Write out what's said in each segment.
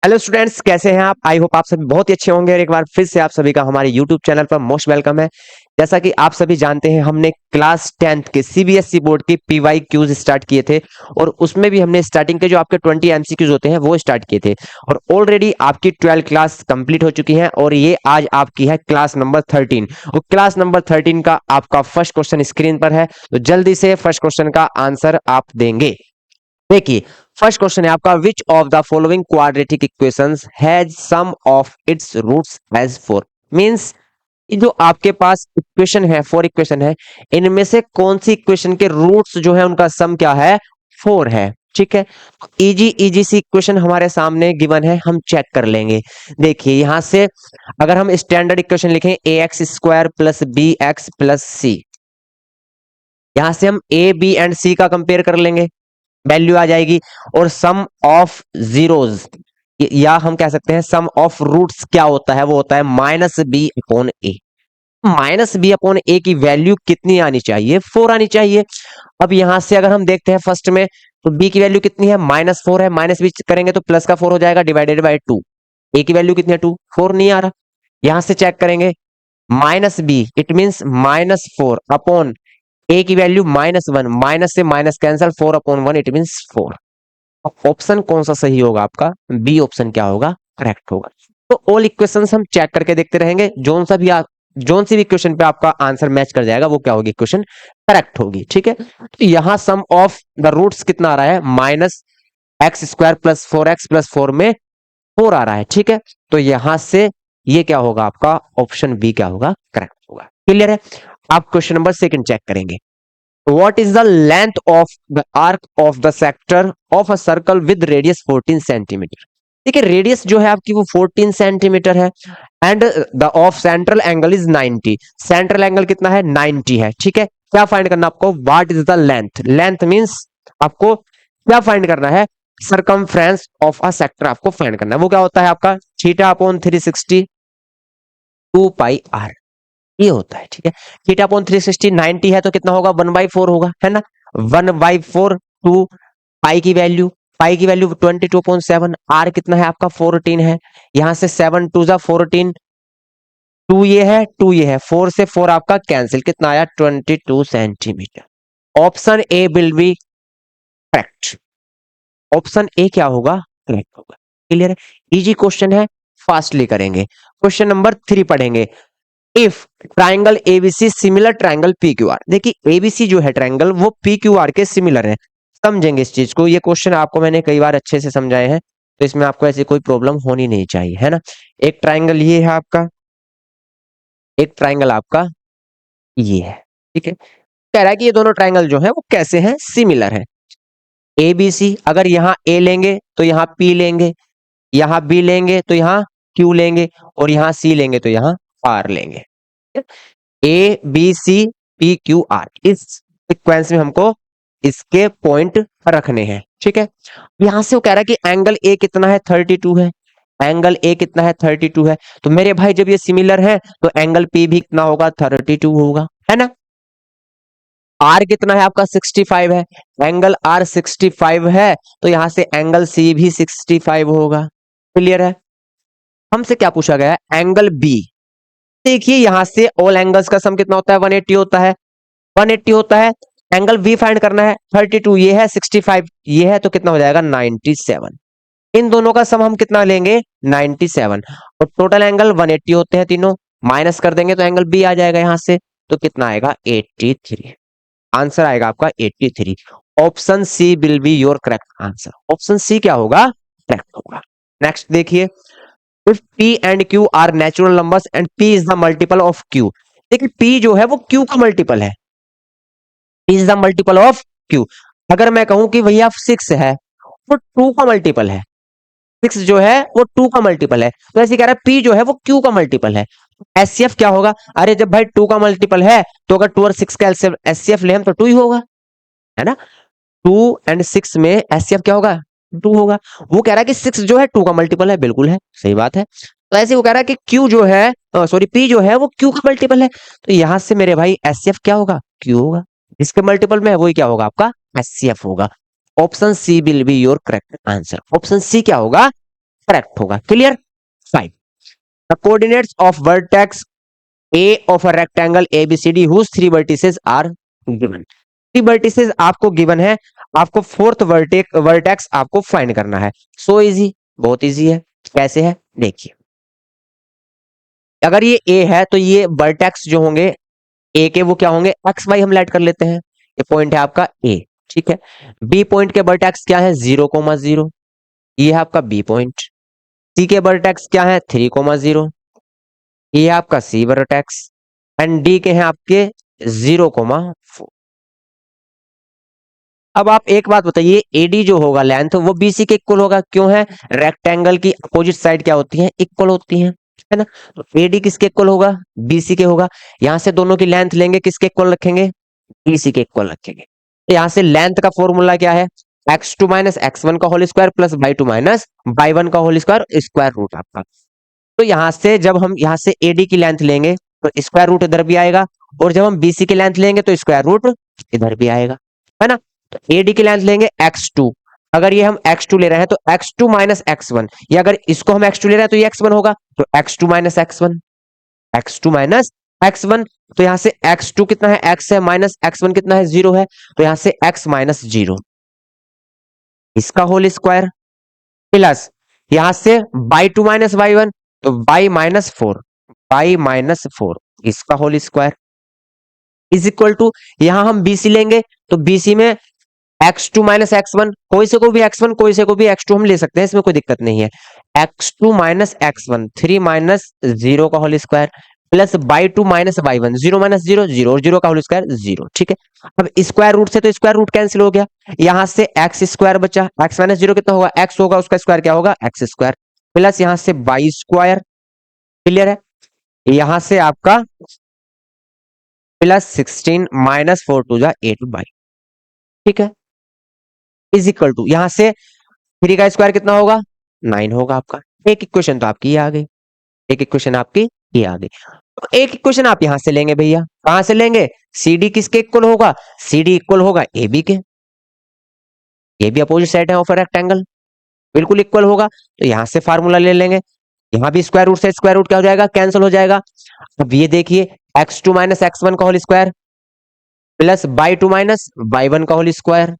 Hello students, कैसे हैं आप? आई होप आप सभी बहुत ही अच्छे होंगे। और एक बार फिर से आप सभी का हमारे यूट्यूब चैनल पर मोस्ट वेलकम है। जैसा कि आप सभी जानते हैं, हमने क्लास 10th के सीबीएसई बोर्ड की पीवाई क्यूज स्टार्ट किए थे और उसमें भी हमने स्टार्टिंग के जो आपके 20 एमसीक्यूज होते हैं वो स्टार्ट किए थे। और ऑलरेडी आपकी 12 क्लास कंप्लीट हो चुकी है और ये आज आपकी है क्लास नंबर 13। और क्लास नंबर 13 का आपका फर्स्ट क्वेश्चन स्क्रीन पर है, तो जल्दी से फर्स्ट क्वेश्चन का आंसर आप देंगे। देखिए, फर्स्ट क्वेश्चन है आपका, which of the following quadratic equations has sum of its roots as 4। Means जो आपके पास इक्वेशन है, 4 इक्वेशन है, इनमें से कौन सी इक्वेशन के रूट्स जो है उनका सम क्या है? 4 है। ठीक है, इजी इजी सी इक्वेशन हमारे सामने गिवन है, हम चेक कर लेंगे। देखिए यहां से अगर हम स्टैंडर्ड इक्वेशन लिखें, A X square plus B X plus C, यहां से हम ए बी एंड सी का कंपेयर कर लेंगे, वैल्यू आ जाएगी। और सम ऑफ जीरोज या हम कह सकते हैं सम ऑफ रूट्स क्या होता है? वो होता है minus B upon A. Minus B upon A की वैल्यू कितनी आनी चाहिए? 4 आनी चाहिए। अब यहां से अगर हम देखते हैं फर्स्ट में, तो बी की वैल्यू कितनी है? -4 है। माइनस बी करेंगे तो प्लस का 4 हो जाएगा, डिवाइडेड बाय 2। ए की वैल्यू कितनी है? 2। 4 नहीं आ रहा। यहां से चेक करेंगे, minus B it mean -4 upon A की वैल्यू -1, माइनस से minus cancel, 4/1 it mean 4। Option कौन सा सही होगा आपका? बी ऑप्शन क्या होगा? करेक्ट होगा। तो ऑल इक्वेशंस हम चेक करके देखते रहेंगे, जोन सी भी इक्वेशन पे आपका आंसर मैच कर जाएगा, वो क्या होगी? इक्वेशन करेक्ट होगी। ठीक है, तो यहां सम ऑफ द रूट्स कितना आ रहा है? -x² प्लस 4x प्लस 4 में 4 आ रहा है। ठीक है, तो यहां से ये क्या होगा आपका? ऑप्शन बी क्या होगा? करेक्ट होगा। क्लियर है? आप क्वेश्चन नंबर सेकंड चेक करेंगे। What is the length of the arc of the sector of a circle with radius 14 centimetre? देखिए रेडियस जो है आपकी वो 14 सेंटीमीटर है and the of central angle is 90। Central angle कितना है? 90 है। ठीक है, क्या फाइंड करना आपको? What is the length? Length means आपको क्या फाइंड करना है? सरकमफ्रेंस ऑफ अ सेक्टर आपको फाइंड करना है। वो क्या होता है आपका? थीटा अपॉन 360 2 पाई आर, ये होता है। ठीक है, थीटा अपॉन 360 90 है तो कितना होगा? 1/4 होगा, है ना? 1/4 टू पाई की वैल्यू 22.7। आर कितना है आपका? 14 है। यहां से 7 2 जा 14, 2 ये है 2 ये है, 4 से 4 आपका कैंसिल, कितना आया? 22 centimetre. Option A will B correct. Option A क्या होगा? करेक्ट होगा। क्लियर है? इजी क्वेश्चन है, फास्टली करेंगे। क्वेश्चन नंबर 3 पढ़ेंगे। If triangle ABC similar triangle P Q are. देखिए एबीसी जो है ट्राइंगल वो पी क्यू आर के सिमिलर है। समझेंगे इस चीज को, ये क्वेश्चन आपको मैंने कई बार अच्छे से समझाए हैं, तो इसमें आपको ऐसी कोई प्रॉब्लम होनी नहीं चाहिए, है ना? एक ट्राइंगल ये है आपका, एक ट्राइंगल आपका ये है। ठीक है, कह रहा है कि ये दोनों ट्राइंगल जो है वो कैसे हैं? सिमिलर है। ए बी सी, अगर यहाँ ए लेंगे तो यहाँ पी लेंगे, यहाँ बी लेंगे तो यहाँ क्यू लेंगे, और यहाँ सी लेंगे तो यहाँ आर लेंगे। A B C P Q R, इस सीक्वेंस में हमको इसके पॉइंट रखने हैं। ठीक है, यहां से वो कह रहा है कि एंगल ए कितना है? 32 है। एंगल ए कितना है? 32 है। तो मेरे भाई जब ये सिमिलर है तो एंगल पी भी कितना होगा? 32 होगा, है ना? आर कितना है आपका? 65 है। एंगल आर 65 है तो यहां से एंगल सी भी 65 होगा। क्लियर है? हमसे क्या पूछा गया है? Angle B. देखिए यहां से ऑल एंगल्स का सम कितना होता है? 180 होता है। 180 होता है। एंगल बी फाइंड करना है, 32 ये है, 65 ये है, तो कितना हो जाएगा? 97। इन दोनों का सम हम कितना लेंगे? 97। और टोटल एंगल 180 होते हैं तीनों, माइनस कर देंगे तो एंगल बी आ जाएगा यहां से, तो कितना आएगा? 83। आंसर आएगा आपका 83। Option C will be your correct answer. Option C क्या होगा? करेक्ट होगा। नेक्स्ट देखिए, if p and q are natural numbers and p is the multiple of q। देखिए p जो है वो q का मल्टीपल है, p is the multiple of q। अगर मैं कहूं कि भैया 6 है, वो 2 का मल्टीपल है। 6 जो है वो 2 का मल्टीपल है, तो ऐसे कह रहा है p जो है वो q का मल्टीपल है। एचसीएफ क्या होगा? अरे जब भाई 2 का मल्टीपल है तो अगर 2 और 6 का एचसीएफ ले हम तो 2 ही होगा, है ना? 2 एंड 6 में एचसीएफ क्या होगा? 2 होगा। वो कह रहा है कि 6 जो है 2 का मल्टीपल है, बिल्कुल है, सही बात है। तो ऐसे वो कह रहा है कि Q जो है, सॉरी P जो है वो Q का मल्टीपल है, तो यहां से मेरे भाई एचसीएफ क्या होगा? Q होगा। इसके मल्टीपल में है वही क्या होगा? आपका एचसीएफ होगा। Option C will be your correct answer. Option C क्या होगा? करेक्ट होगा। Clear. 5 the coordinates of vertex A of a rectangle ABCD whose 3 vertices are given. 3 vertices आपको गिवन है, आपको फोर्थ वर्टेक्स आपको फाइंड करना है। सो इजी, बहुत इजी है। कैसे है देखिए, अगर ये ए है तो ये वर्टेक्स जो होंगे ए के वो क्या होंगे, एक्स वाई हम लेट कर लेते हैं। ये पॉइंट है आपका ए, ठीक है। बी पॉइंट के वर्टेक्स क्या है, 0,0, ये है आपका बी पॉइंट। सी के वर्टेक्स क्या है, 3,0, ये है आपका सी वर्टेक्स। एंड डी के हैं आपके 0,4। अब आप एक बात बताइए, एडी जो होगा लेंथ वो बीसी के इक्वल होगा, क्यों है, रेक्टेंगल की अपोजिट साइड क्या होती है, इक्वल होती है ना। तो एडी किसके इक्वल होगा, बीसी के होगा। यहां से दोनों की लेंथ लेंगे, किसके इक्वल रखेंगे, बीसी के इक्वल रखेंगे। तो यहां से लेंथ का फॉर्मूला क्या है, x2 माइनस x1 का whole square plus y2 minus y1 का होल स्क्वायर, स्क्वायर रूट आपका। तो यहां से जब हम यहां से एडी की लेंथ लेंगे तो स्क्वायर रूट इधर भी आएगा, और जब हम बीसी की लेंथ लेंगे तो स्क्वायर रूट इधर भी आएगा, है ना। तो एडी की लेंथ लेंगे x2, अगर ये हम x2 ले रहे हैं तो x2 माइनस x1, या अगर इसको हम x2 ले रहे हैं तो ये x1 होगा, तो x2 minus x1, x2 minus x1। तो यहां से x2 कितना है, x है, माइनस x1 कितना है, 0 है, तो यहां से x माइनस 0 इसका होल स्क्वायर, प्लस यहां से y2 माइनस y1, तो y माइनस 4, y माइनस 4 इसका whole square, is equal to यहां हम बीसी लेंगे तो बीसी में x2 माइनस x1, कोई से को भी x1 कोई से को भी x2 हम ले सकते हैं, इसमें कोई दिक्कत नहीं है। x2 माइनस x1, 3 माइनस 0 का whole square, plus y2 minus y1, 0 minus 0 0, और 0 का होल स्क्वायर 0, ठीक है। अब स्क्वायर रूट से तो स्क्वायर रूट कैंसिल हो गया, यहां से एक्स स्क्वायर बचा, x माइनस 0 कितना होगा, x होगा, उसका स्क्वायर क्या होगा, एक्स स्क्वायर, प्लस यहां से y स्क्वायर। क्लियर है। यहां से आपका प्लस 16 माइनस 4 टू जा 8 बाई, ठीक है, इज इक्वल टू यहां से 3 का स्क्वायर कितना होगा, 9 होगा आपका। एक इक्वेशन तो आपकी ये आ गई, एक इक्वेशन आपकी ये आ गई। तो एक इक्वेशन आप यहां से लेंगे भैया, कहां से लेंगे, CD किसके इक्वल होगा, CD इक्वल होगा AB के, ये भी अपोजिट साइड है ऑफ रेक्टेंगल, बिल्कुल इक्वल होगा। तो यहां से फार्मूला ले लेंगे, यहां भी स्क्वायर रूट से स्क्वायर रूट क्या हो जाएगा, कैंसिल हो जाएगा। अब ये देखिए x2 माइनस x1 का whole square plus y2 minus y1 का होल स्क्वायर,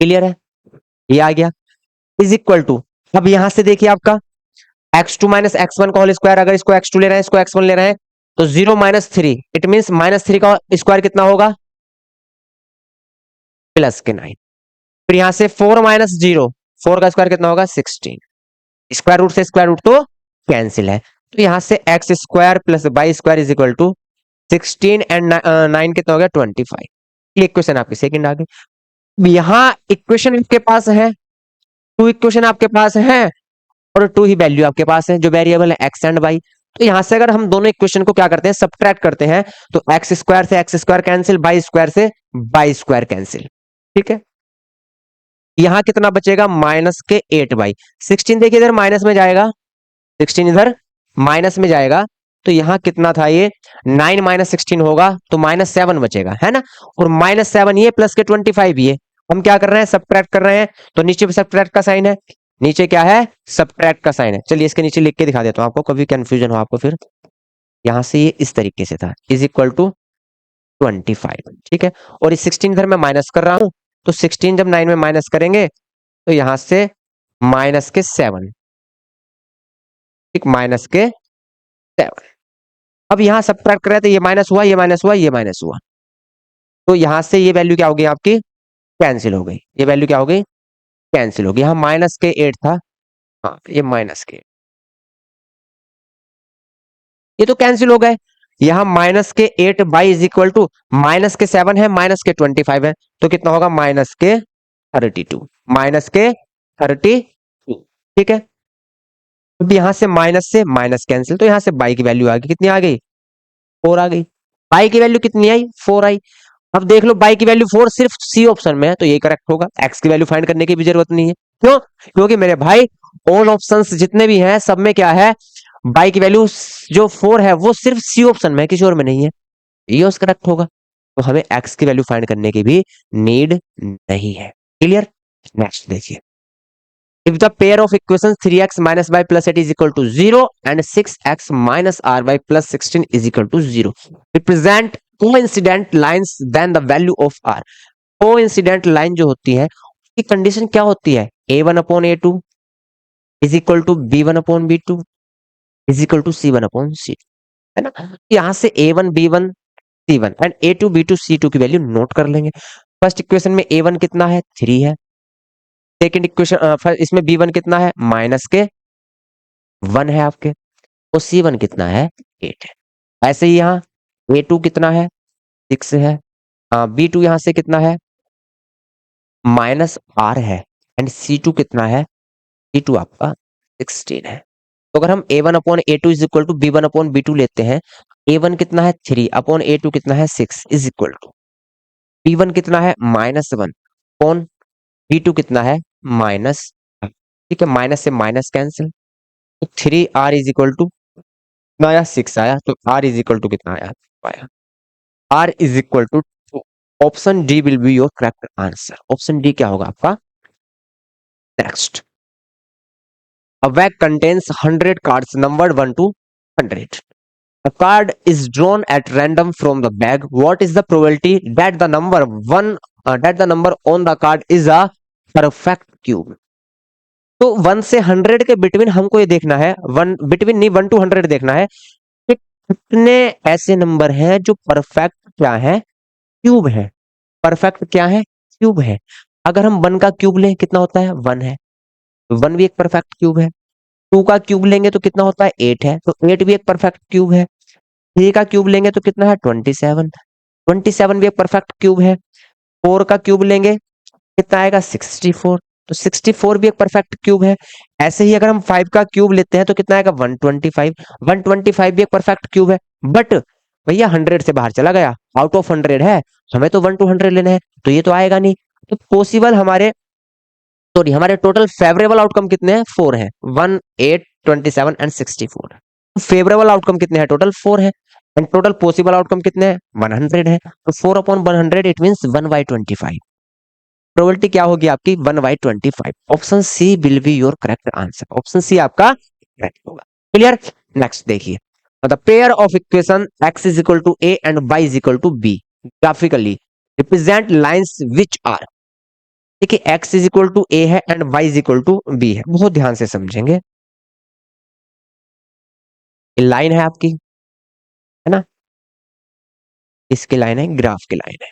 क्लियर है, ये आ गया, इज इक्वल टू, अब यहां से देखिए आपका x2 माइनस x1 का होल स्क्वायर, अगर इसको x2 ले रहे हैं इसको x1 ले रहे हैं तो 0 माइनस 3, इट मीन माइनस 3 का स्क्वायर कितना होगा, प्लस के 9। फिर यहां से 4 माइनस 0, 4 का स्क्वायर कितना होगा, 16, स्क्वायर रूट से स्क्वायर रूट तो कैंसिल है, तो यहां से x square plus y square is equal to 16 and 9 कितना हो गया, 25। ये इक्वेशन आपकी सेकंड आ गई। यहां इक्वेशन आपके पास है, 2 इक्वेशन आपके पास है, और 2 ही वैल्यू आपके पास है, जो वेरिएबल है एक्स एंड वाई। तो यहां से अगर हम दोनों इक्वेशन को क्या करते हैं, सब्ट्रैक्ट करते हैं, तो एक्स स्क्वायर से x square cancel, y square से वाई स्क्वायर कैंसिल, ठीक है। यहां कितना बचेगा, माइनस के 8/, 16 देखिए इधर माइनस में जाएगा, 16 इधर माइनस में जाएगा, तो यहां कितना था ये, 9 माइनस 16 होगा, तो -7 बचेगा, है ना। और -7 ये प्लस के 25 ये, हम क्या कर रहे हैं, सब्ट्रैक्ट कर रहे हैं, तो नीचे भी सब्ट्रैक्ट का साइन है, नीचे क्या है, सब्ट्रैक्ट का साइन है। चलिए इसके नीचे लिख के दिखा देता हूं आपको, कभी कंफ्यूजन हो आपको फिर। यहां से ये इस तरीके से था, इज इक्वल टू 25, ठीक है। और इस 16 इधर मैं माइनस कर रहा हूं, तो 16 जब 9 में माइनस करेंगे तो यहां से माइनस के 7, ठीक, माइनस के 7। अब यहां सब्ट्रैक्ट कर रहे थे, ये माइनस हुआ, ये माइनस हुआ, ये माइनस हुआ, तो यहां से ये वैल्यू क्या हो गई आपकी, कैंसिल हो गई, ये वैल्यू क्या हो गई, कैंसिल हो गई। यहां -8 था, हाँ ये -8, ये तो कैंसिल हो गए। यहां -8/, इज इक्वल टू -7 है, -25 है, तो कितना होगा, -32, -32, ठीक है। अब यहां से माइनस कैंसिल, तो यहां से बाई की वैल्यू आ गई, कितनी आ गई, 4 आ गई। बाई की वैल्यू कितनी आई, 4 आई। अब देख लो बाई की वैल्यू 4 सिर्फ सी ऑप्शन में है, तो ये करेक्ट होगा, एक्स की वैल्यू फाइंड करने की भी जरूरत नहीं है। क्यों, क्योंकि मेरे भाई ऑल ऑप्शंस जितने भी हैं सब में क्या है, बाई की वैल्यू जो 4 है वो सिर्फ सी ऑप्शन में है, किसी और में नहीं है, ये उस करेक्ट होगा। तो हमें एक्स की वैल्यू फाइंड करने की भी नीड नहीं है। क्लियर। नेक्स्ट देखिए, If the pair of equations 3x minus y plus 8 is equal to 0 and 6x minus ry plus 16 is equal to 0, represent coincident lines, then the value of r. Coincident line जो होती है उसकी condition क्या होती है? a1 upon a2 is equal to b1 upon b2 is equal to c1 upon c2, है ना? यहां से a1 b1 c1 and a2 b2 c2 की वैल्यू नोट कर लेंगे. फर्स्ट इक्वेशन में a1 कितना है? 3 है. सेकंड इक्वेशन इसमें b1 कितना है? माइनस के 1 है आपके. और c1 कितना है? 8 है. ऐसे ही यहाँ a2 कितना है? 6 है. b2 यहां से कितना है? माइनस r है. एंड c2 कितना है? c2 आपका 16 है. तो अगर हम a1 upon a2 is equal to b1 upon b2 लेते हैं, a1 कितना है? 3 अपॉन a2 कितना है? 6 इज इक्वल टू b1 कितना है? -1 अपॉन b2 कितना है? माइनस. ठीक है, माइनस से माइनस कैंसिल. तो 3r इज इक्वल टू कितना आया? 6 आया. तो r इज इक्वल टू कितना आया? r is equal to option D will be your correct answer. Option D क्या होगा आपका? Next, a bag contains 100 cards numbered 1 to 100. A card is drawn at random from the bag. What is the probability that the number on the card is a perfect cube? तो 1 से 100 के between हमको ये देखना है, 1 between नहीं, 1 to 100 देखना है कि कितने ऐसे नंबर हैं जो परफेक्ट क्या है? क्यूब है. परफेक्ट क्या है? क्यूब है. अगर हम 1 का क्यूब लें कितना होता है? 1 है. 1 भी एक परफेक्ट क्यूब है. 2 का क्यूब लेंगे तो कितना होता है? 8 है. तो 8 भी एक परफेक्ट क्यूब है. 3 का क्यूब लेंगे तो कितना है? 27. 27 भी एक परफेक्ट क्यूब है. 4 का क्यूब लेंगे कितना आएगा? 64. तो 64 भी एक परफेक्ट क्यूब है. ऐसे ही अगर हम 5 का क्यूब लेते हैं तो कितना आएगा? 125. 125 भी एक परफेक्ट क्यूब है. बट भैया 100 से बाहर चला गया, आउट ऑफ 100 है, हमें तो 1 to 100 लेना है, तो ये तो आएगा नहीं. तो पॉसिबल हमारे टोटल फेवरेबल आउटकम कितने हैं? 4 है. 1, 8, 27 एंड 64. फेवरेबल आउटकम कितने हैं? टोटल 4 है. एंड टोटल पॉसिबल आउटकम कितने हैं? 100 है. तो 4 अपॉन 100 इट मींस 1/25. प्रोबेबिलिटी क्या होगी आपकी? 1/25. Option C will be your correct answer. Option C आपका करेक्ट होगा. क्लियर? नेक्स्ट देखिए, the pair of equation x is equal to a and y is equal to b graphically represent lines which are. देखिए x is equal to a है and y is equal to b है. बहुत ध्यान से समझेंगे. Line है आपकी, है ना? इसकी लाइन है, ग्राफ की लाइन है.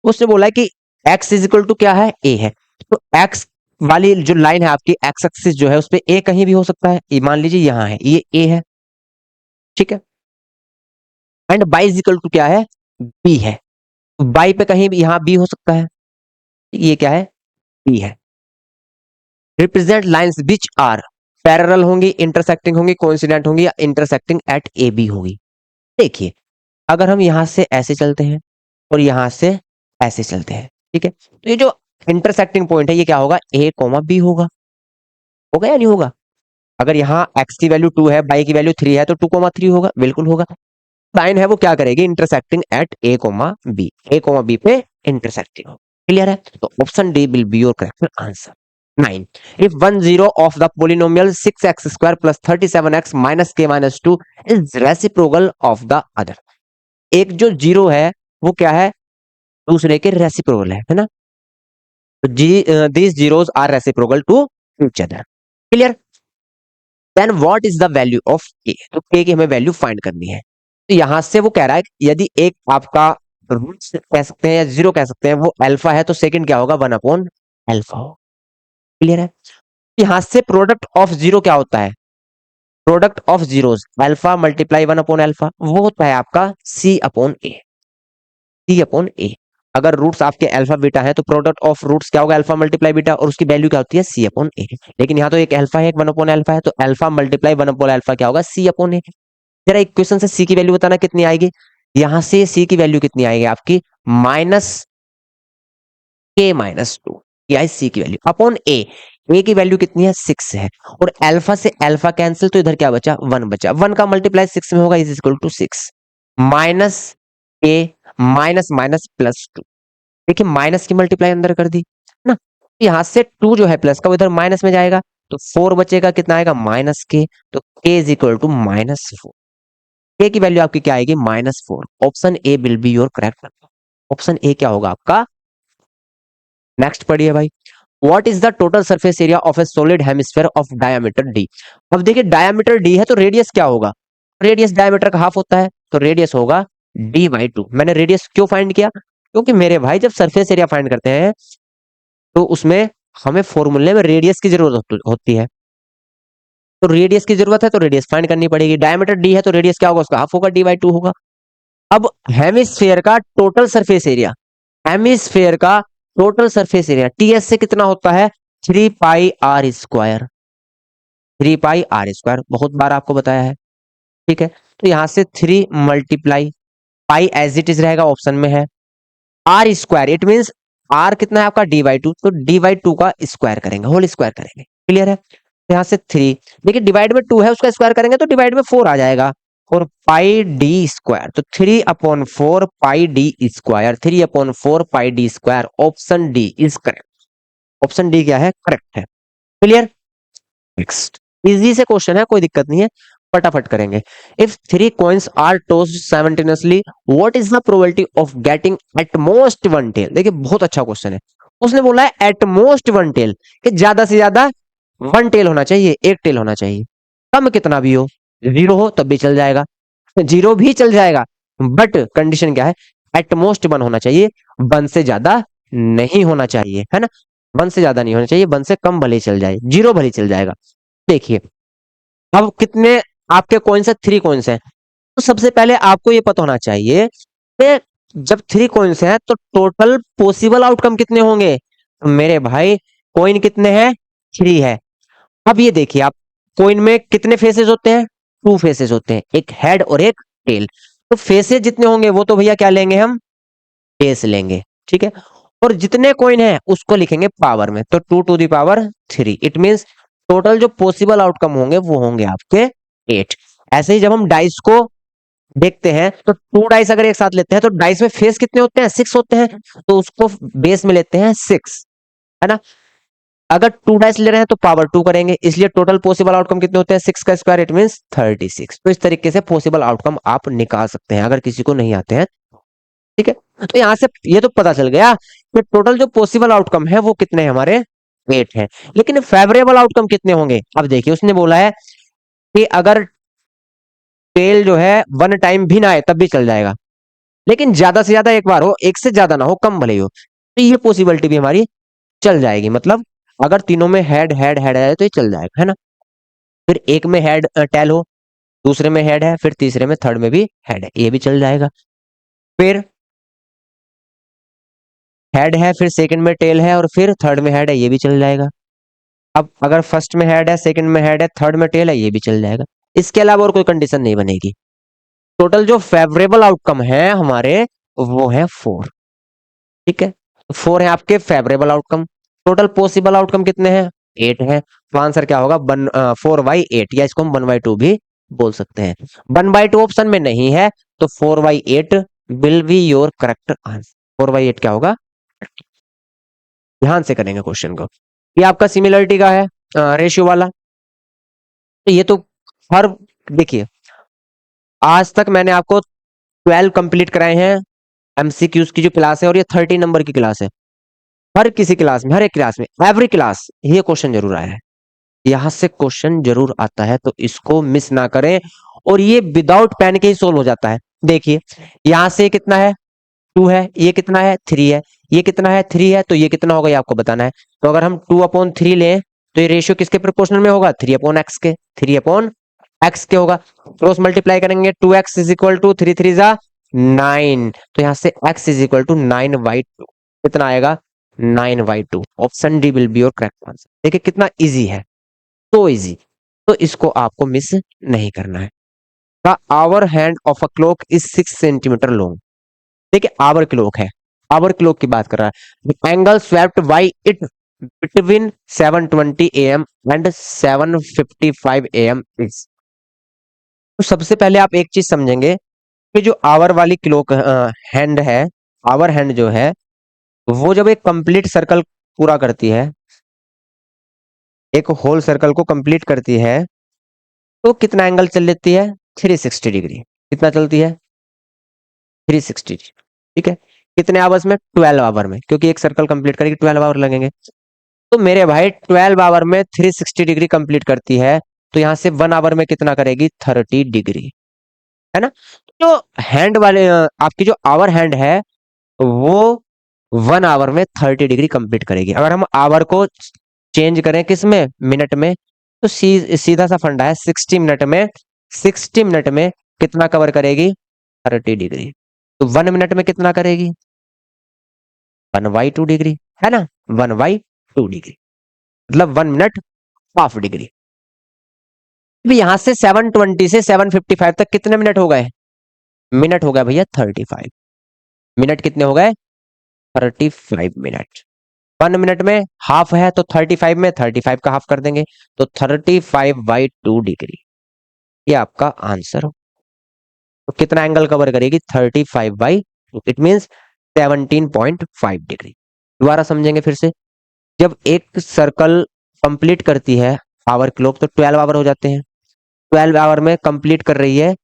उसने बोला है कि x इज इक्वल टू क्या है? a है. तो x वाली जो लाइन है आपकी, x एक्सिस जो है उस पे a कहीं भी हो सकता है. ये मान लीजिए यहां है, ये a है. ठीक है. And y is equal to क्या है? b है. तो y पे कहीं भी यहां b हो सकता है. ये क्या है? b है. Represent lines which are parallel होंगी, इंटरसेक्टिंग होंगी, कोइंसिडेंट होंगी, या इंटरसेक्टिंग एट ए बी होगी. देखिए अगर हम यहां से ऐसे चलते हैं और यहां से ऐसे चलते हैं, ठीक है, तो ये जो इंटरसेक्टिंग पॉइंट है ये क्या होगा? ए कॉमा बी होगा. होगा या नहीं होगा? अगर यहाँ x की वैल्यू 2 है, y की वैल्यू 3 है, तो 2,3 होगा. बिल्कुल होगा. लाइन है वो क्या करेगी? Intersecting at A comma B. A comma B पे इंटरसेक्टिंग होगा. क्लियर है? तो option D will be your correct answer. 9. If one zero of the polynomial 6x square plus 37x minus k minus 2 is reciprocal of the other. एक जो zero है वो क्या है? दूसरे के रेसिप्रोकल है ना? तो these zeros are reciprocal to each other. Clear? Then what is the value of k? तो k की हमें वैल्यू फाइंड करनी है. तो यहां से वो कह रहा है कि यदि एक आपका रूट कह सकते हैं या जीरो कह सकते हैं वो अल्फा है, तो सेकंड क्या होगा? 1 अपॉन अल्फा होगा. क्लियर है? यहां से प्रोडक्ट ऑफ जीरो क्या होता है? Product of zeros alpha multiply 1 upon alpha, वो होता है आपका सी अपॉन ए. सी अपॉन ए. अगर रूट्स आपके अल्फा बीटा है तो प्रोडक्ट ऑफ रूट्स क्या होगा? अल्फा मल्टीप्लाई बीटा, और उसकी वैल्यू क्या होती है? सी अपॉन ए. लेकिन यहाँ तो एक अल्फा है, एक 1 अपॉन अल्फा है, तो अल्फा मल्टीप्लाई 1 अपॉन अल्फा क्या होगा? सी अपॉन ए. जरा इक्वेशन से सी की वैल्यू बताना कितनी आएगी. यहां से सी की वैल्यू कितनी आएगी आपकी? माइनस के माइनस 2. यह सी की वैल्यू अपॉन ए. ए की वैल्यू कितनी है? 6 है. और अल्फा से अल्फा कैंसिल, तो इधर क्या बचा? 1 बचा. 1 का मल्टीप्लाई 6 में होगा, is equal to 6 minus a minus minus plus 2. देखिए माइनस की मल्टीप्लाई अंदर कर दी ना, यहाँ से 2 जो है प्लस का वो इधर माइनस में जाएगा, तो 4 बचेगा, कितना आएगा -k, तो k is equal to -4। k की वैल्यू आपकी क्या आएगी -4। Option A will be your correct. Option A क्या होगा आपका। नेक्स्ट पढ़िए भाई। What is the total surface area of a solid hemisphere of diameter d। अब देखिए डायमीटर d है तो रेडियस क्या होगा, रेडियस डायमीटर का हाफ होता है, तो रेडियस होगा d/2। मैंने रेडियस क्यों फाइंड किया, क्योंकि मेरे भाई जब सरफेस एरिया फाइंड करते हैं तो उसमें हमें फॉर्मूले में रेडियस की जरूरत होती है, तो रेडियस की जरूरत है तो रेडियस फाइंड करनी पड़ेगी। डायमीटर d है तो रेडियस क्या होगा, उसका हाफ होगा, d/2 होगा। अब हेमिस्फेयर का टोटल सरफेस एरिया, हेमिस्फेयर का टोटल सरफेस एरिया टीएस से कितना होता है 3πr²। 3πr², बहुत बार आपको बताया है, ठीक है। तो यहां से 3 multiply pi as it is रहेगा, ऑप्शन में है r², इट मींस r कितना है आपका d/2, तो d/2 का स्क्वायर करेंगे, होल स्क्वायर करेंगे, क्लियर है। तो यहां से 3, देखिए डिवाइड में 2 है उसका स्क्वायर करेंगे तो डिवाइड में 4 आ जाएगा, और πd², तो 3/4 πd², 3/4 πd², option D is correct. Option D क्या है, करेक्ट है, क्लियर। नेक्स्ट, इजी से क्वेश्चन है, कोई दिक्कत नहीं है, फटाफट करेंगे। If 3 coins are tossed simultaneously what is the probability of getting at most 1 tail. देखिए बहुत अच्छा क्वेश्चन है, उसने बोला है एट मोस्ट 1 टेल, कि ज्यादा से ज्यादा 1 टेल होना चाहिए, एक टेल होना चाहिए। कम कितना भी हो, 0 हो तब भी चल जाएगा, 0 भी चल जाएगा, बट कंडीशन क्या है, एट मोस्ट 1 होना चाहिए, 1 से ज्यादा नहीं होना चाहिए, है ना। 1 से ज्यादा नहीं होना चाहिए, 1 से कम भले चल जाए, 0 भले चल जाएगा। देखिए अब कितने आपके कॉइन्स है, 3 कॉइन्स है, तो सबसे पहले आपको ये पता होना चाहिए कि जब 3 कॉइन्स है तो टोटल पॉसिबल आउटकम कितने होंगे। तो मेरे भाई कॉइन कितने हैं, 3 है। अब ये देखिए आप, कॉइन में कितने फेसेस होते हैं, 2 फेसेस होते हैं, एक हेड और एक टेल। तो फेसेस जितने होंगे वो तो भैया क्या लेंगे हम, बेस लेंगे, ठीक है। और जितने कॉइन है उसको लिखेंगे पावर में, तो 2⁻3, इट मींस टोटल जो पॉसिबल आउटकम होंगे वो होंगे आपके 8। ऐसे ही जब हम डाइस को देखते हैं तो 2 डाइस अगर एक साथ लेते हैं तो डाइस में फेस कितने होते हैं, 6 होते हैं, तो उसको बेस में लेते हैं 6, है ना। अगर 2 डाइस ले रहे हैं तो पावर 2 करेंगे, इसलिए टोटल पॉसिबल आउटकम कितने होते हैं, 6 का स्क्वायर, इट मींस 36। तो इस तरीके से पॉसिबल आउटकम आप निकाल सकते हैं अगर किसी को नहीं आते हैं, ठीक है। तो यहां से ये तो पता चल गया कि टोटल जो पॉसिबल आउटकम है वो कितने हैं हमारे, 8 है। लेकिन फेवरेबल आउटकम कितने होंगे, अब देखिए उसने बोला है कि अगर टेल जो है 1 टाइम भी ना आए तब भी चल जाएगा, लेकिन ज्यादा से ज्यादा एक बार हो, एक से ज्यादा ना हो, कम भले ही हो, तो ये पॉसिबिलिटी भी हमारी चल जाएगी। मतलब अगर तीनों में हेड हेड हेड है तो ये चल जाएगा, है ना। फिर एक में हेड टेल हो, दूसरे में हेड है, फिर तीसरे में थर्ड में भी हेड है, ये भी चल जाएगा। फिर हेड है, फिर सेकंड में टेल है, और फिर थर्ड में हेड है, ये भी चल जाएगा। अब अगर फर्स्ट में हेड है, सेकंड में हेड है, थर्ड में टेल है, ये भी चल जाएगा। इसके अलावा और कोई कंडीशन नहीं बनेगी। टोटल जो फेवरेबल आउटकम है हमारे वो है 4, ठीक है। 4 है आपके favourable outcome. Total possible outcome कितने हैं, 8 है। तो आंसर क्या होगा, 4/8, या इसको हम 1/2 भी बोल सकते हैं। 1/2 ऑप्शन में नहीं है, तो 4/8 will be your correct answer. 4/8 क्या होगा, ध्यान से करेंगे क्वेश्चन को। ये आपका सिमिलरिटी का है, रेशियो वाला। तो ये तो हर, देखिए आज तक मैंने आपको 12 कंप्लीट कराए हैं एमसीक्यूज की जो क्लास है, और ये 30 नंबर की क्लास है। हर किसी क्लास में, हर एक क्लास में, एवरी क्लास ये क्वेश्चन जरूर आया है, यहां से क्वेश्चन जरूर आता है, तो इसको मिस ना करें। और ये विदाउट पेन के ही सोल्व हो जाता है। देखिए यहां से कितना है, 2 है, ये कितना है, 3 है, ये कितना है, 3 है, तो ये कितना होगा ये आपको बताना है। तो अगर हम 2/3 लें तो ये रेशियो किसके प्रोपोर्शनल में होगा, 3/x के, 3/x के होगा। क्रॉस मल्टीप्लाई करेंगे, 2x इज इक्वल टू 3×3 = 9, तो यहां से x इज इक्वल टू 9/2, कितना आएगा, 9/2। Option D will be your correct answer. देखिए कितना इजी है, तो इजी, तो इसको आपको मिस नहीं करना है। The hour hand of a clock is 6 centimetre long. देखिए आवर क्लॉक है, आवर क्लॉक की बात कर रहा है। The angle swept by it between 7:20 AM and 7:55 AM is. तो सबसे पहले आप एक चीज समझेंगे कि जो आवर वाली क्लॉक हैंड है, आवर हैंड जो है वो जब एक कंप्लीट सर्कल पूरा करती है, एक होल सर्कल को कंप्लीट करती है, तो कितना एंगल चल लेती है? 360 डिग्री। कितना चलती है? 360। ठीक है। कितने आवर्स में? 12 आवर में, क्योंकि एक सर्कल कंप्लीट करेगी 12 आवर लगेंगे। तो मेरे भाई 12 आवर में 360 डिग्री कंप्लीट करती है, तो यहां से 1 आवर में कितना करेगी? 30 डिग्री, है ना। तो हैंड वाले आपकी जो आवर हैंड है वो 1 आवर में 30 डिग्री कंप्लीट करेगी। अगर हम आवर को चेंज करें किस में? मिनट में, तो सीधा सा फंडा है, 60 मिनट में कितना कवर करेगी? 30 डिग्री। तो 1 मिनट में कितना करेगी? 1/2 डिग्री, है ना। 1/2 डिग्री मतलब 1 मिनट हाफ डिग्री। अभी यहां से 720 से 755 तक कितने मिनट हो गए? मिनट हो गया भैया 35। मिनट कितने हो गए? 35 मिनट। 1 मिनट में हाफ है, तो 35 में 35 का हाफ कर देंगे, तो 35/2 डिग्री। ये आपका आंसर हो। तो कितना एंगल कवर करेगी? 35/2, इट मींस 17.5 डिग्री। दोबारा समझेंगे फिर से। जब एक सर्कल कंप्लीट करती है आवर क्लॉक, तो 12 आवर हो जाते हैं। 12 आवर में कंप्लीट कर रही है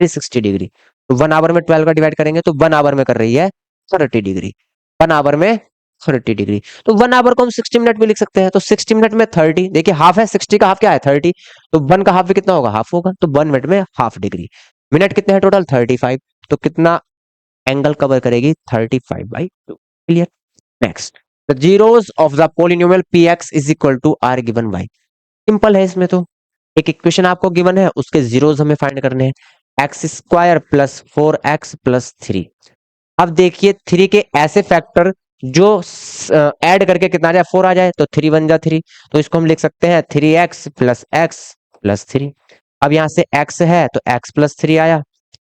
360 डिग्री, तो 1 आवर में 12 का डिवाइड करेंगे तो 1 आवर में कर रही है 30 डिग्री। 1 आवर में 30 डिग्री, तो 1 आवर को हम 60 मिनट में लिख सकते हैं। तो 60 मिनट में 30, देखिए हाफ है, 60 का हाफ क्या है? 30। तो 1 का हाफ भी कितना होगा? हाफ होगा। तो 1 मिनट में हाफ डिग्री। मिनट कितने हैं टोटल? 35। तो कितना एंगल कवर करेगी? 35/2। Clear. Next, the zeros of the polynomial P x is equal to are given by. Simple है इसमें तो, एक इक्वेशन आपको गिवन है, उसके जीरोस हमें फाइंड करने हैं। x² plus 4x+3। अब देखिए 3 के ऐसे फैक्टर जो ऐड करके कितना आ जाए? 4 आ जाए, तो 3 बन जा 3। तो इसको हम लिख सकते हैं 3x+x+3। अब यहां से x है तो x+3 आया,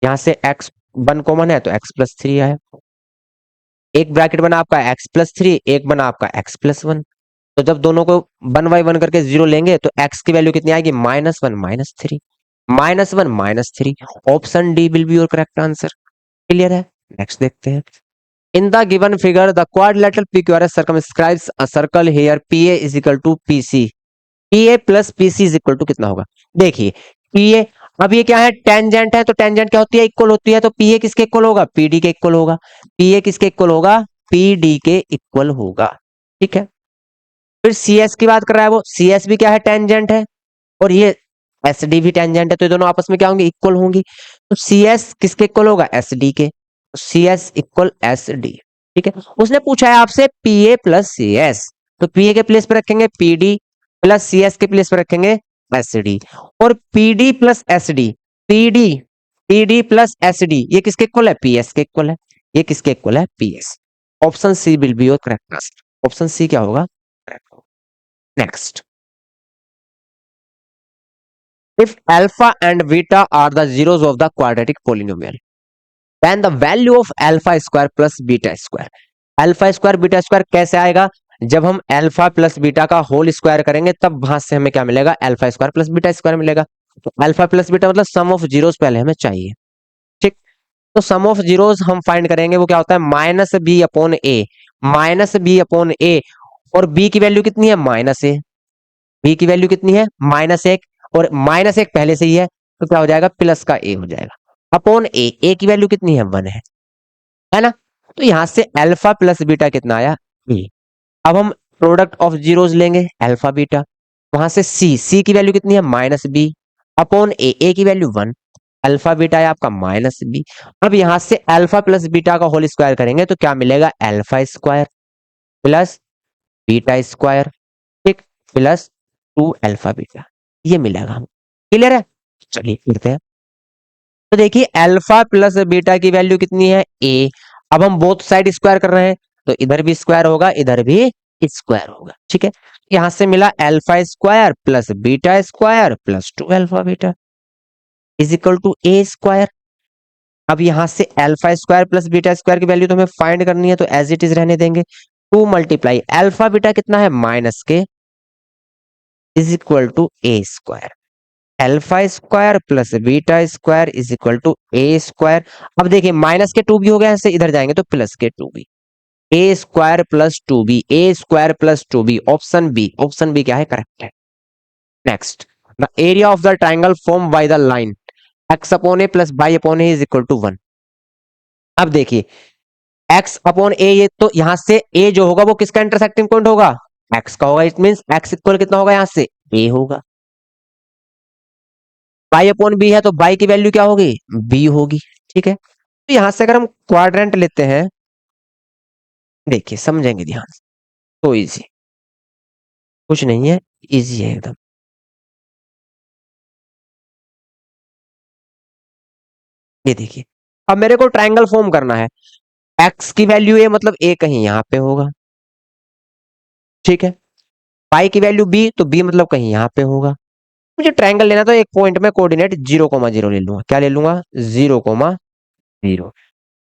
यहां से x1 कॉमन है तो x+3 आया। एक ब्रैकेट बना आपका x+3, एक बना आपका x+1। तो जब दोनों को 1/1 करके जीरो लेंगे तो x की वैल्यू कितनी आएगी? -1 -3, -1 -3। Option D will be your correct answer. Clear है। नेक्स्ट देखते हैं। In the given figure the quadrilateral PQRS circumscribes a circle here PA is equal to PC। PA plus PC is equal to कितना होगा? देखिए PA, अब ये क्या है? टेंजेंट है, तो टेंजेंट क्या होती है? इक्वल होती है। तो PA किसके इक्वल होगा? PD के इक्वल होगा। PA किसके इक्वल होगा? PD के इक्वल होगा। ठीक है। फिर CS की बात कर रहा है वो, CS भी क्या है? टेंजेंट है, और ये SD भी टेंजेंट है, तो ये दोनों आपस में क्या होंगे? इक्वल होंगी। तो CS किसके इक्वल होगा? SD के। CS equal SD। ठीक है। उसने पूछा है आपसे PA प्लस CS, तो PA के प्लेस पे रखेंगे PD, प्लस CS के प्लेस पे रखेंगे SD। और PD plus SD, PD PD plus SD, ये किसके इक्वल है? PS के इक्वल है। ये किसके इक्वल है? PS। Option C will be your correct answer. Option C क्या होगा? Next, if alpha and beta are the zeros of the quadratic polynomial, then the value of alpha square plus beta square। Alpha square beta square कैसे आएगा? जब हम alpha plus beta का whole square करेंगे तब वहां से हमें क्या मिलेगा? Alpha square plus beta square मिलेगा। तो अल्फा प्लस बीटा मतलब सम ऑफ जीरोस पहले हमें चाहिए। ठीक। तो सम ऑफ जीरोस हम फाइंड करेंगे, वो क्या होता है? -b/a, -b/a। और b की वैल्यू कितनी है? -a। बी की वैल्यू कितनी है? -1, और -1 पहले से ही है, तो क्या हो जाएगा? प्लस का ए हो जाएगा अपॉन ए। ए की वैल्यू कितनी है? 1 है ना। तो यहां से अल्फा प्लस बीटा कितना आया? बी। अब हम प्रोडक्ट ऑफ जीरोस लेंगे, अल्फा बीटा। वहां से सी की वैल्यू कितनी है? -b अपॉन ए। ए की वैल्यू 1, अल्फा बीटा है आपका -b। अब यहां से अल्फा प्लस बीटा का होल स्क्वायर करेंगे तो क्या मिलेगा? Alpha square plus beta square, ठीक, प्लस 2 अल्फा बीटा, ये मिलेगा हम। क्लियर है। चलिए करते हैं। तो देखिए अल्फा प्लस बीटा की वैल्यू कितनी है? ए। अब हम बोथ साइड स्क्वायर कर रहे हैं, तो इधर भी स्क्वायर होगा, इधर भी स्क्वायर होगा। ठीक है। यहां से मिला alpha square plus beta square plus 2 alpha beta is equal to a square. अब यहां से alpha square plus beta square की वैल्यू तो हमें फाइंड करनी है, तो एज इट इज रहने देंगे। 2 मल्टीप्लाई अल्फा बीटा कितना है? -के is equal to a square. Alpha square plus beta square is equal to a square. अब देखिए -के 2 भी हो गया, इधर जाएंगे तो +2 भी। A square plus two B, A square plus two B, option B, option B क्या है, करेक्ट है। Next, the area of the triangle form by the line X upon A plus Y upon A is equal to 1। अब देखिए x upon ए, ये तो यहां से ए जो होगा वो किसका इंटरसेक्टिंग पॉइंट होगा, एक्स का होगा। इट मींस एक्स इक्वल कितना होगा, यहां से ए होगा। बाई अपॉन बी है तो बाई की वैल्यू क्या होगी, बी होगी। ठीक है, तो यहां से अगर हम क्वाड्रेंट लेते हैं, देखिए समझेंगे ध्यान से, तो इजी, कुछ नहीं है, इजी है एकदम। ये देखिए, अब मेरे को ट्राइंगल फॉर्म करना है, एक्स की वैल्यू ए मतलब ए कहीं यहां पे होगा। ठीक है, पाई की वैल्यू बी तो बी मतलब कहीं यहां पे होगा। मुझे ट्राइंगल लेना तो एक पॉइंट में कोऑर्डिनेट 0,0 ले लूंगा। क्या ले लूंगा, 0,0।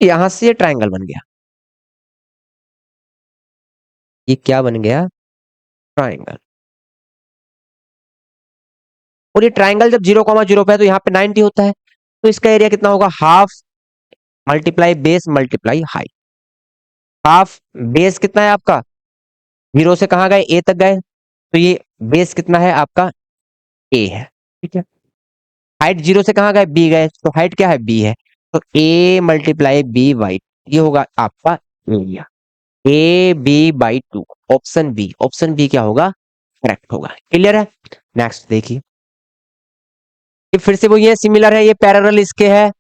यहां से ये ट्राइंगल बन गया, ये क्या बन गया, ट्राइंगल। और ये ट्राइंगल जब 0,0 पे है तो यहाँ पे 90 होता है, तो इसका एरिया कितना होगा, half multiply base multiply height. Half base कितना है आपका, 0 से कहाँ गए, ए तक गए, तो ये बेस कितना है आपका, ए है। ठीक है, हाइट 0 से कहाँ गए, बी गए, तो हाइट क्या है, बी है। तो ए मल्टीप्लाई बी बाई, ये होगा आपका area, a b by 2। Option B, option B क्या होगा, करेक्ट होगा। क्लियर है। नेक्स्ट देखिए, ये फिर से वो ये सिमिलर है, ये पैरेलल इसके है,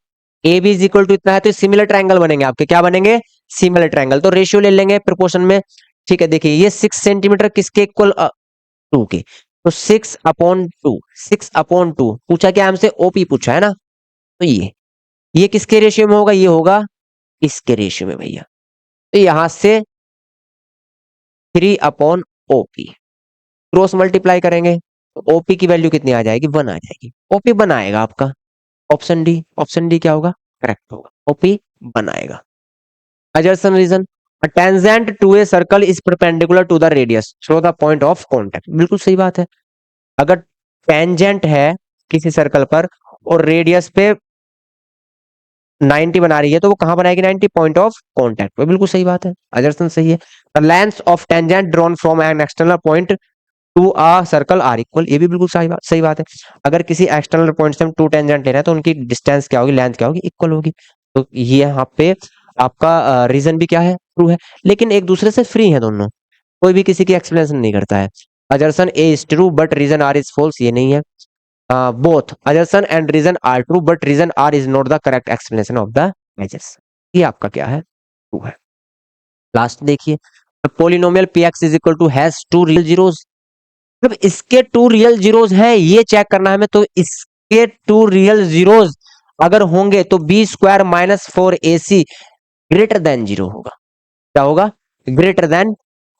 a b is equal to इतना है, तो सिमिलर ट्रायंगल बनेंगे आपके, क्या बनेंगे, सिमिलर ट्रायंगल। तो रेशियो ले लेंगे प्रोपोर्शन में। ठीक है, देखिए ये 6 सेंटीमीटर किसके इक्वल, 2 के, तो 6/2, 6/2 पूछा क्या हमसे, ओपी पूछा है ना, तो ये किसके रेशियो में होगा, ये होगा इसके रेशियो में भैया। तो यहां से 3/OP क्रॉस मल्टीप्लाई करेंगे, तो ओपी की वैल्यू कितनी आ जाएगी, 1 आ जाएगी। ओपी बनाएगा आपका ऑप्शन डी, ऑप्शन डी क्या होगा, करेक्ट होगा, ओपी बनाएगा। Adjacent reason, a tangent to a circle is perpendicular to the radius through the point of contact। बिल्कुल सही बात है, अगर टेंजेंट है किसी सर्कल पर और रेडियस पे 90 बना रही है, तो वो कहां बनाएगी 90, पॉइंट ऑफ कांटेक्ट पे। बिल्कुल सही बात है, adjacent सही है। The length of tangent drawn from an external point to a circle are equal, ये भी बिल्कुल सही बात है। अगर किसी एक्सटर्नल पॉइंट से हम टू टेंजेंट ले रहे हैं तो उनकी डिस्टेंस क्या होगी, लेंथ क्या होगी, इक्वल होगी। तो ये यहाँ पे आपका रीजन भी क्या है, ट्रू है। लेकिन एक दूसरे से फ्री है दोनों, कोई भी किसी की एक्सप्लेनेशन नहीं करता है। Assertion A is true but reason R is false, ये नहीं है। Both assertion and reason R true but reason R is not the correct explanation of the measures, ये आपका क्या है, ट्रू है। लास्ट देखिए, polynomial P x is equal to has two real zeros. जब इसके टू रियल जीरोस हैं, ये चेक करना है हमें, तो इसके टू रियल जीरोस अगर होंगे तो b square minus 4ac greater than 0 होगा। क्या होगा, ग्रेटर देन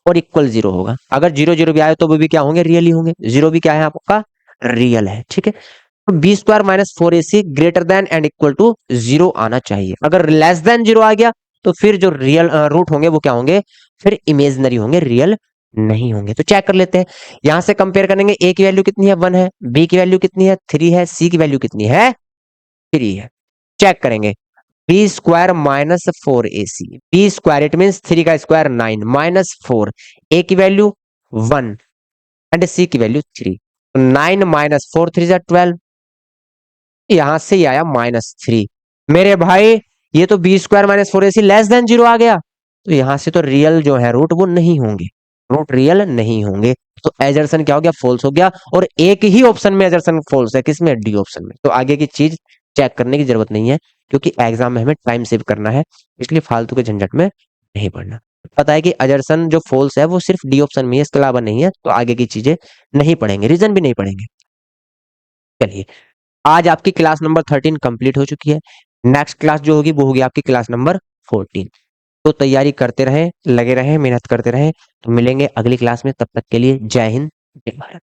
और इक्वल 0 होगा। अगर 0 0 भी आए तो वो भी क्या होंगे, रियल ही होंगे। 0 भी क्या है आपका, रियल है। ठीक है, तो b square minus 4ac greater than and equal to 0 आना चाहिए। अगर लेस देन 0 आ गया तो फिर जो रियल रूट होंगे वो क्या होंगे, फिर इमेजनरी होंगे, रियल नहीं होंगे। तो चेक कर लेते हैं, यहां से कंपेयर करेंगे, ए की वैल्यू कितनी है, 1 है, बी की वैल्यू कितनी है, 3 है, सी की वैल्यू कितनी है, 3 है। चेक करेंगे, b square minus 4ac, b square it mean 3 का स्क्वायर 9 माइनस 4, ए की वैल्यू 1 एंड सी की वैल्यू 3, 9 माइनस 4 3 12, यहां से ये आया -3। मेरे भाई ये तो b square minus 4ac less than 0 आ गया, तो यहां से तो रियल जो है रूट वो नहीं होंगे, रूट रियल नहीं होंगे। तो एजर्सन क्या हो गया, फॉल्स हो गया। और एक ही ऑप्शन में एजर्सन फॉल्स है, किसमें, डी ऑप्शन में। तो आगे की चीज चेक करने की जरूरत नहीं है, क्योंकि एग्जाम में हमें टाइम सेव करना है, इसलिए फालतू के झंझट में नहीं पढ़ना। पता है कि एजर्सन जो फॉल्स है वो सिर्फ डी ऑप्शन में है, इसके अलावा नहीं है। तो आगे की चीजें नहीं पढ़ेंगे, रीजन भी नहीं पढ़ेंगे। चलिए, आज आपकी क्लास नंबर 13 कंप्लीट हो चुकी है। नेक्स्ट क्लास जो होगी वो होगी आपकी क्लास नंबर 14। तो तैयारी करते रहें, लगे रहें, मेहनत करते रहें। तो मिलेंगे अगली क्लास में, तब तक के लिए जय हिंद, जय भारत।